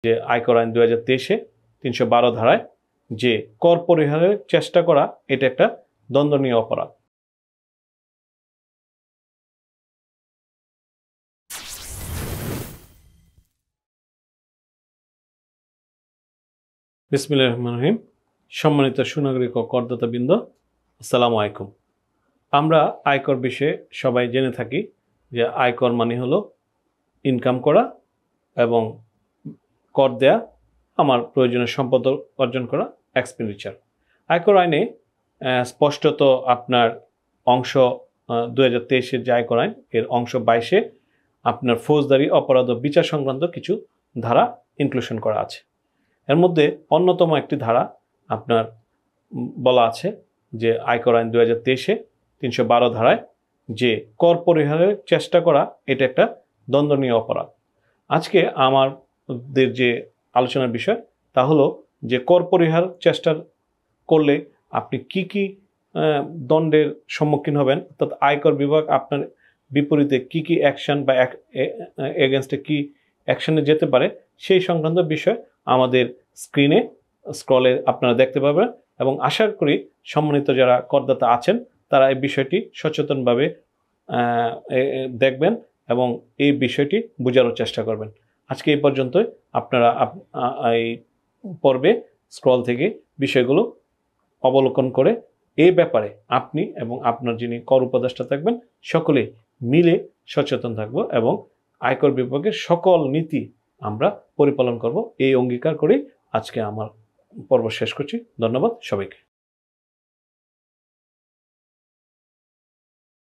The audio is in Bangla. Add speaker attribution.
Speaker 1: যে আয়কর আইন 2023-এ 312 ধারায় যে কর পরিহারের চেষ্টা করা এটা একটা দণ্ডনীয় অপরাধ। বিসমিল্লাহির রহমানির রহিম। সম্মানিত সুনাগরিক ও করদাতাবৃন্দ, আসসালামু আলাইকুম। আমরা আয়কর বিষয়ে সবাই জেনে থাকি যে আয়কর মানে হলো ইনকাম করা এবং কর দেয়া, আমার প্রয়োজনীয় সম্পদ অর্জন করা, এক্সপেন্ডিচার। আয়কর আইনে স্পষ্টত আপনার অংশ 2023-এর যে আয়কর আইন এর অংশ 22-এ আপনার ফৌজদারি অপরাধ ও বিচার সংক্রান্ত কিছু ধারা ইনক্লুশন করা আছে। এর মধ্যে অন্যতম একটি ধারা আপনার বলা আছে যে আয়কর আইন 2023-এ 312 ধারায় যে কর পরিহারের চেষ্টা করা এটা একটা দণ্ডনীয় অপরাধ। আজকে আমাদের যে আলোচনার বিষয় তা হলো যে কর পরিহার চেষ্টা করলে আপনি কি কি দণ্ডের সম্মুখীন হবেন, অর্থাৎ আয়কর বিভাগ আপনার বিপরীতে কি কি অ্যাকশন বা এগেনস্টে কি অ্যাকশনে যেতে পারে সেই সংক্রান্ত বিষয় আমাদের স্ক্রিনে স্ক্রলে আপনারা দেখতে পাবেন এবং আশা করি সম্মানিত যারা করদাতা আছেন তারা এই বিষয়টি সচেতনভাবে দেখবেন এবং এই বিষয়টি বোঝানোর চেষ্টা করবেন। আজকে এই পর্যন্তই। আপনারা এই পর্বে স্ক্রল থেকে বিষয়গুলো অবলোকন করে এই ব্যাপারে আপনি এবং আপনার যিনি কর উপদেষ্টা থাকবেন সকলে মিলে সচেতন থাকব এবং আয়কর বিভাগের সকল নীতি আমরা পরিপালন করব এই অঙ্গীকার করে আজকে আমার পর্ব শেষ করছি। ধন্যবাদ সবাইকে।